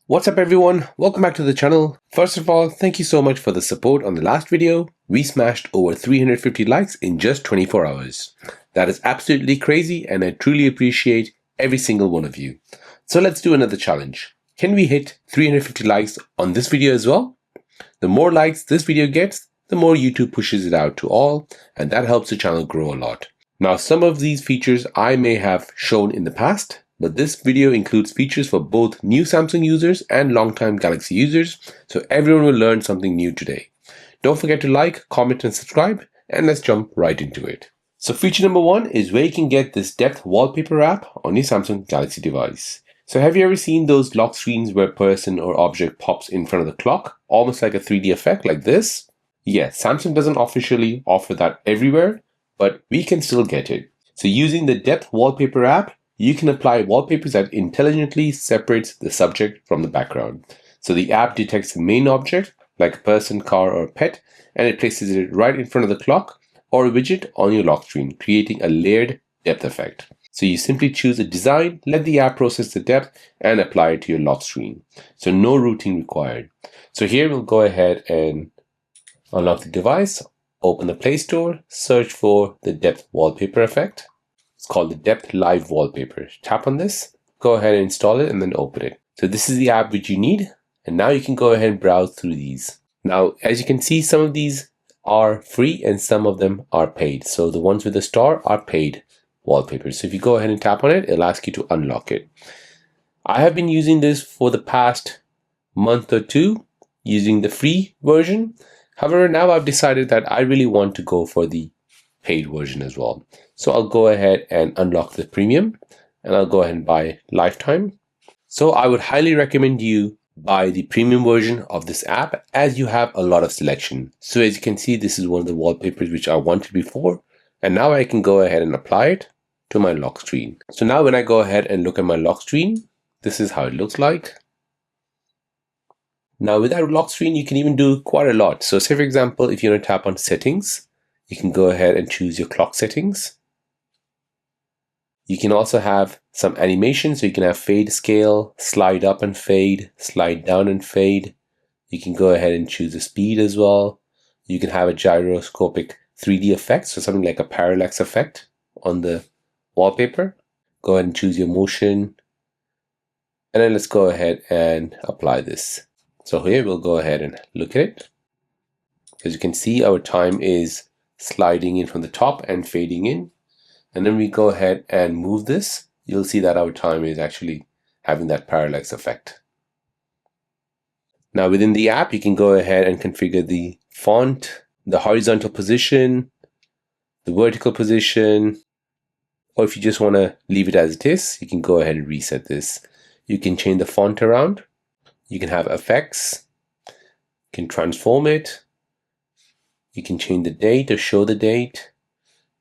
What's up everyone, welcome back to the channel. First of all, thank you so much for the support on the last video. We smashed over 350 likes in just 24 hours. That is absolutely crazy and I truly appreciate every single one of you. So let's do another challenge. Can we hit 350 likes on this video as well? The more likes this video gets, the more YouTube pushes it out to all, and that helps the channel grow a lot. Now, some of these features I may have shown in the past, but this video includes features for both new Samsung users and long-time Galaxy users, so everyone will learn something new today. Don't forget to like, comment and subscribe, and let's jump right into it. So feature number one is where you can get this depth wallpaper app on your Samsung Galaxy device. So have you ever seen those lock screens where a person or object pops in front of the clock, almost like a 3D effect like this? Yeah, Samsung doesn't officially offer that everywhere, but we can still get it. So using the depth wallpaper app, you can apply wallpapers that intelligently separates the subject from the background. So the app detects the main object, like a person, car, or pet, and it places it right in front of the clock or a widget on your lock screen, creating a layered depth effect. So you simply choose a design, let the app process the depth, and apply it to your lock screen. So no routing required. So here we'll go ahead and unlock the device, open the Play Store, search for the depth wallpaper effect. It's called the Depth Live Wallpaper. Tap on this, go ahead and install it and then open it. So this is the app which you need, and now you can go ahead and browse through these. Now, as you can see, some of these are free and some of them are paid. So the ones with the star are paid wallpapers. So if you go ahead and tap on it, it'll ask you to unlock it. I have been using this for the past month or two, using the free version. However, now I've decided that I really want to go for the paid version as well. So I'll go ahead and unlock the premium and I'll go ahead and buy lifetime. So I would highly recommend you buy the premium version of this app as you have a lot of selection. So as you can see, this is one of the wallpapers which I wanted before, and now I can go ahead and apply it to my lock screen. So now when I go ahead and look at my lock screen, this is how it looks like. Now with that lock screen, you can even do quite a lot. So say for example, if you want to tap on settings, you can go ahead and choose your clock settings. You can also have some animation, so you can have fade scale, slide up and fade, slide down and fade. You can go ahead and choose the speed as well. You can have a gyroscopic 3D effect, so something like a parallax effect on the wallpaper. Go ahead and choose your motion. And then let's go ahead and apply this. So here we'll go ahead and look at it. As you can see, our time is sliding in from the top and fading in. And then we go ahead and move this. You'll see that our time is actually having that parallax effect. Now within the app, you can go ahead and configure the font, the horizontal position, the vertical position, or if you just want to leave it as it is, you can go ahead and reset this. You can change the font around. You can have effects. You can transform it. You can change the date or show the date.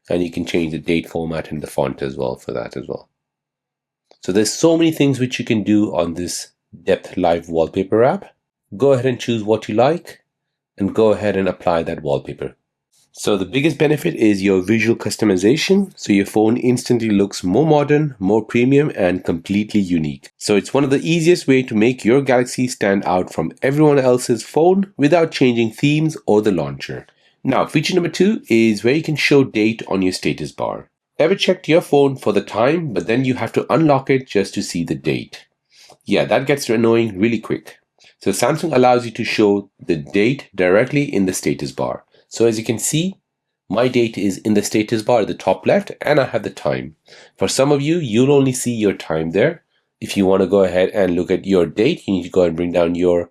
And you can change the date format and the font as well for that as well. So there's so many things which you can do on this Depth Live Wallpaper app. Go ahead and choose what you like and go ahead and apply that wallpaper. So the biggest benefit is your visual customization. So your phone instantly looks more modern, more premium and completely unique. So it's one of the easiest way to make your Galaxy stand out from everyone else's phone without changing themes or the launcher. Now, feature number two is where you can show date on your status bar. Ever checked your phone for the time, but then you have to unlock it just to see the date? Yeah, that gets annoying really quick. So Samsung allows you to show the date directly in the status bar. So as you can see, my date is in the status bar at the top left and I have the time. For some of you, you'll only see your time there. If you want to go ahead and look at your date, you need to go and bring down your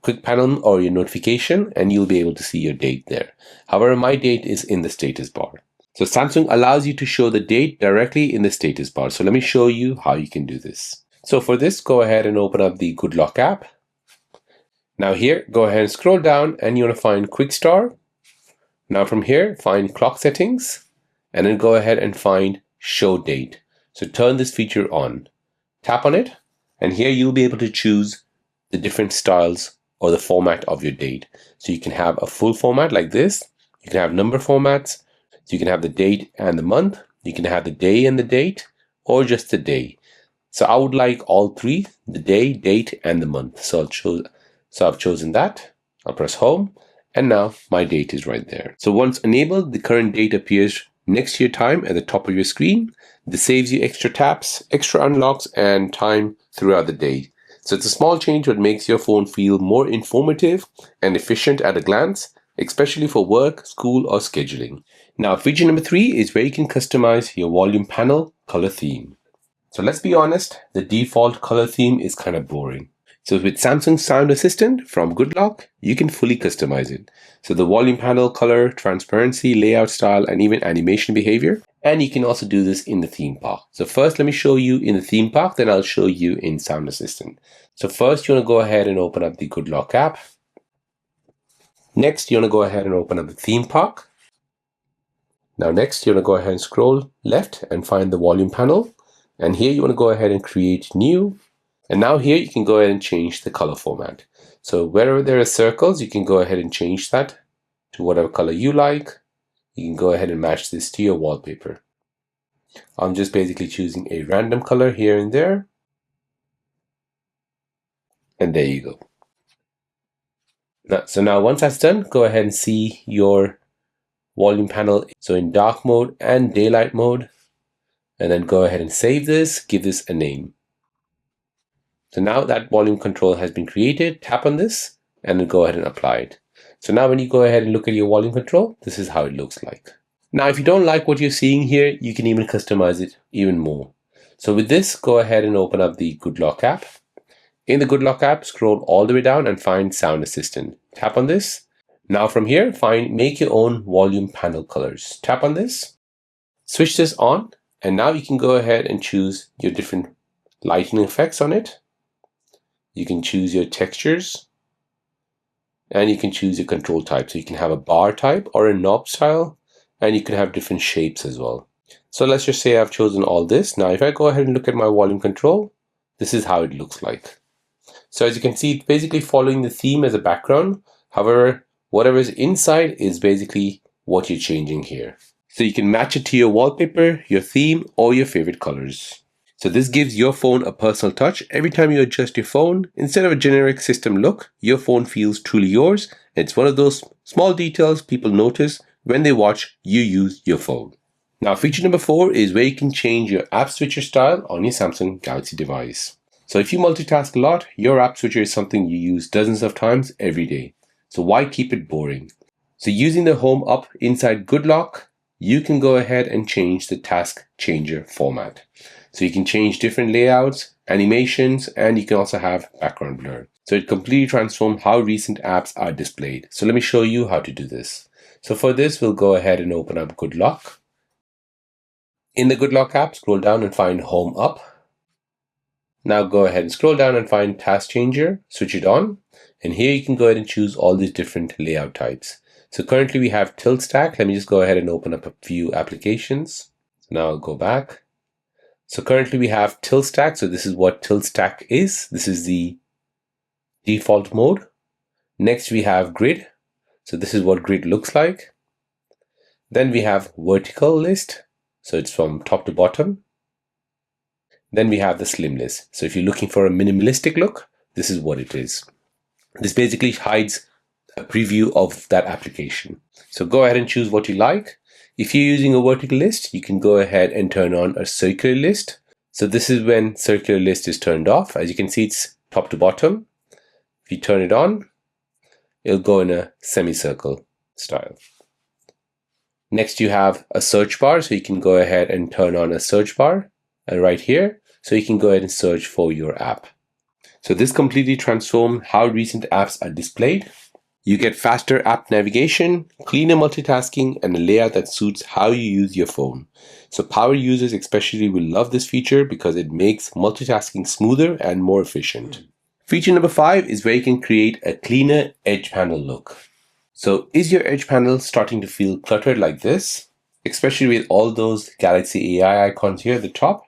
quick panel or your notification and you'll be able to see your date there. However, my date is in the status bar. So Samsung allows you to show the date directly in the status bar. So let me show you how you can do this. So for this, go ahead and open up the Good Lock app. Now here, go ahead and scroll down and you want to find Quick Start. Now from here, find Clock Settings and then go ahead and find Show Date. So turn this feature on. Tap on it and here you'll be able to choose the different styles or the format of your date. So you can have a full format like this. You can have number formats. So you can have the date and the month. You can have the day and the date or just the day. So I would like all three, the day, date, and the month. So I've chosen that. I'll press home, and now my date is right there. So once enabled, the current date appears next to your time at the top of your screen. This saves you extra taps, extra unlocks, and time throughout the day. So it's a small change that makes your phone feel more informative and efficient at a glance, especially for work, school, or scheduling. Now, feature number 3 is where you can customize your volume panel color theme. So let's be honest, the default color theme is kind of boring. So with Samsung Sound Assistant from GoodLock, you can fully customize it. So the volume panel color, transparency, layout style, and even animation behavior. And you can also do this in the theme park. So first, let me show you in the theme park, then I'll show you in Sound Assistant. So first, you want to go ahead and open up the GoodLock app. Next, you want to go ahead and open up the theme park. Now next, you want to go ahead and scroll left and find the volume panel. And here you want to go ahead and create new. And now here you can go ahead and change the color format. So wherever there are circles, you can go ahead and change that to whatever color you like. You can go ahead and match this to your wallpaper. I'm just basically choosing a random color here and there. And there you go. So now once that's done, go ahead and see your volume panel. So in dark mode and daylight mode. And then go ahead and save this, give this a name. So now that volume control has been created, tap on this and then go ahead and apply it. So now when you go ahead and look at your volume control, this is how it looks like. Now, if you don't like what you're seeing here, you can even customize it even more. So with this, go ahead and open up the GoodLock app. In the GoodLock app, scroll all the way down and find Sound Assistant. Tap on this. Now from here, find Make Your Own Volume Panel Colors. Tap on this. Switch this on. And now you can go ahead and choose your different lighting effects on it. You can choose your textures and you can choose your control type. So you can have a bar type or a knob style, and you can have different shapes as well. So let's just say I've chosen all this. Now, if I go ahead and look at my volume control, this is how it looks like. So as you can see, it's basically following the theme as a background. However, whatever is inside is basically what you're changing here. So you can match it to your wallpaper, your theme, or your favorite colors. So this gives your phone a personal touch. Every time you adjust your phone, instead of a generic system look, your phone feels truly yours. It's one of those small details people notice when they watch you use your phone. Now, feature number 4 is where you can change your app switcher style on your Samsung Galaxy device. So if you multitask a lot, your app switcher is something you use dozens of times every day. So why keep it boring? So using the home up inside GoodLock, you can go ahead and change the task changer format. So you can change different layouts, animations, and you can also have background blur. So it completely transforms how recent apps are displayed. So let me show you how to do this. So for this, we'll go ahead and open up GoodLock. In the GoodLock app, scroll down and find Home Up. Now go ahead and scroll down and find Task Changer, switch it on. And here you can go ahead and choose all these different layout types. So currently we have Tilt Stack. Let me just go ahead and open up a few applications. So now I'll go back. So currently we have Tilt Stack. So this is what Tilt Stack is. This is the default mode. Next we have Grid. So this is what Grid looks like. Then we have Vertical List. So it's from top to bottom. Then we have the Slim List. So if you're looking for a minimalistic look, this is what it is. This basically hides a preview of that application. So go ahead and choose what you like. If you're using a vertical list, you can go ahead and turn on a circular list. So this is when circular list is turned off. As you can see, it's top to bottom. If you turn it on, it'll go in a semicircle style. Next, you have a search bar. So you can go ahead and turn on a search bar right here. So you can go ahead and search for your app. So this completely transforms how recent apps are displayed. You get faster app navigation, cleaner multitasking, and a layout that suits how you use your phone. So power users especially will love this feature because it makes multitasking smoother and more efficient. Feature number 5 is where you can create a cleaner edge panel look. So is your edge panel starting to feel cluttered like this? Especially with all those Galaxy AI icons here at the top?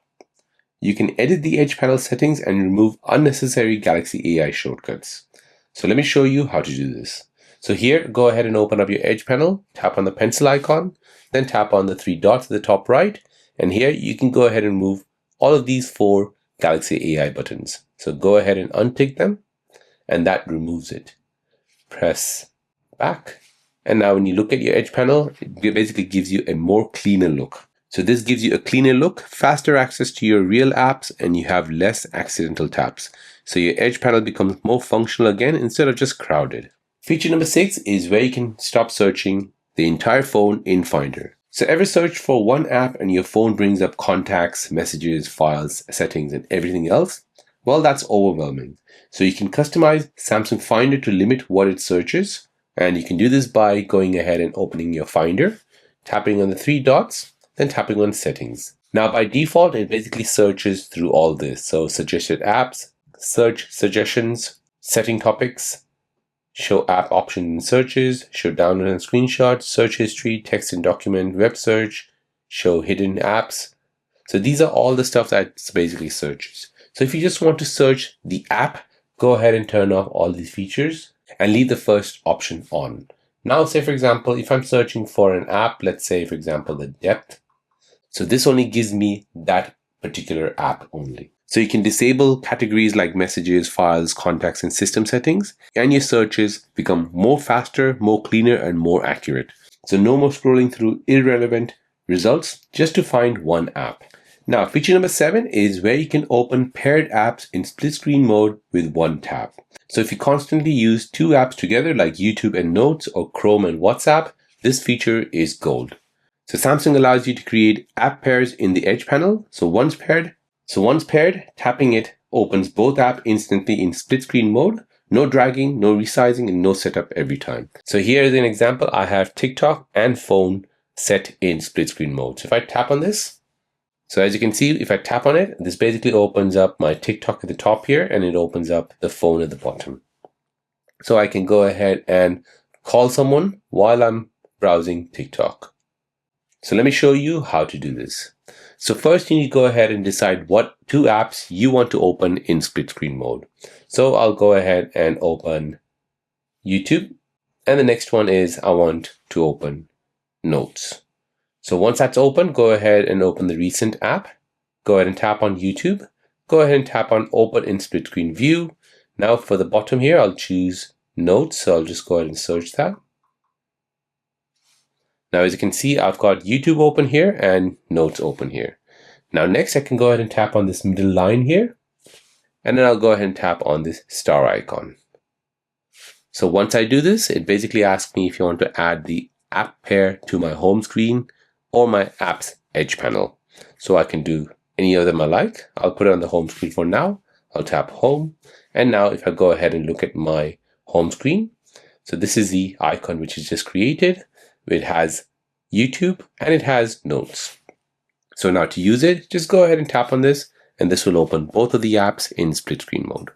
You can edit the edge panel settings and remove unnecessary Galaxy AI shortcuts. So let me show you how to do this. So here, go ahead and open up your edge panel, tap on the pencil icon, then tap on the 3 dots at the top right. And here you can go ahead and remove all of these 4 Galaxy AI buttons. So go ahead and untick them, and that removes it. Press back, and now when you look at your Edge panel, it basically gives you a more cleaner look. So this gives you a cleaner look, faster access to your real apps, and you have less accidental taps. So your Edge panel becomes more functional again instead of just crowded. Feature number 6 is where you can stop searching the entire phone in Finder. So ever search for one app and your phone brings up contacts, messages, files, settings, and everything else? Well, that's overwhelming. So you can customize Samsung Finder to limit what it searches. And you can do this by going ahead and opening your Finder, tapping on the 3 dots, then tapping on settings. Now by default, it basically searches through all this. So suggested apps, search suggestions, setting topics, show app options and searches, show download and screenshots, search history, text and document, web search, show hidden apps. So these are all the stuff that basically searches. So if you just want to search the app, go ahead and turn off all these features and leave the first option on. Now, say for example, if I'm searching for an app, let's say for example, the depth. So this only gives me that particular app only. So you can disable categories like messages, files, contacts, and system settings, and your searches become more faster, more cleaner, and more accurate. So no more scrolling through irrelevant results just to find one app. Now, feature number 7 is where you can open paired apps in split screen mode with one tap. So if you constantly use 2 apps together like YouTube and Notes or Chrome and WhatsApp, this feature is gold. So Samsung allows you to create app pairs in the Edge panel. So once paired, tapping it opens both apps instantly in split screen mode. No dragging, no resizing, and no setup every time. So here is an example. I have TikTok and phone set in split screen mode. So if I tap on this, so as you can see, if I tap on it, this basically opens up my TikTok at the top here, and it opens up the phone at the bottom. So I can go ahead and call someone while I'm browsing TikTok. So let me show you how to do this. So first you need to go ahead and decide what 2 apps you want to open in split screen mode. So I'll go ahead and open YouTube. And the next one is I want to open Notes. So once that's open, go ahead and open the recent app. Go ahead and tap on YouTube. Go ahead and tap on Open in Split Screen View. Now for the bottom here, I'll choose Notes. So I'll just go ahead and search that. Now as you can see, I've got YouTube open here and Notes open here. Now next I can go ahead and tap on this middle line here. And then I'll go ahead and tap on this star icon. So once I do this, it basically asks me if you want to add the app pair to my home screen or my app's Edge panel. So I can do any of them I like. I'll put it on the home screen for now. I'll tap home. And now if I go ahead and look at my home screen, so this is the icon which is just created. It has YouTube and it has Notes. So now to use it, just go ahead and tap on this, and this will open both of the apps in split screen mode.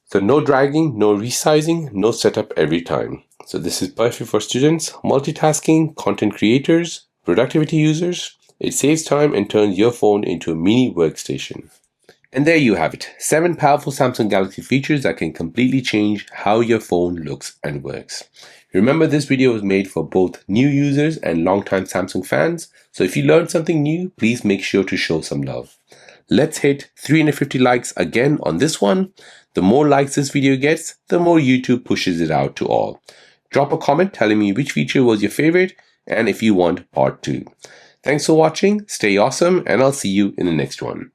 So no dragging, no resizing, no setup every time. So this is perfect for students, multitasking, content creators, productivity users. It saves time and turns your phone into a mini workstation. And there you have it, 7 powerful Samsung Galaxy features that can completely change how your phone looks and works. Remember, this video was made for both new users and longtime Samsung fans. So if you learned something new, please make sure to show some love. Let's hit 350 likes again on this one. The more likes this video gets, the more YouTube pushes it out to all. Drop a comment telling me which feature was your favorite and if you want part 2. Thanks for watching, stay awesome, and I'll see you in the next one.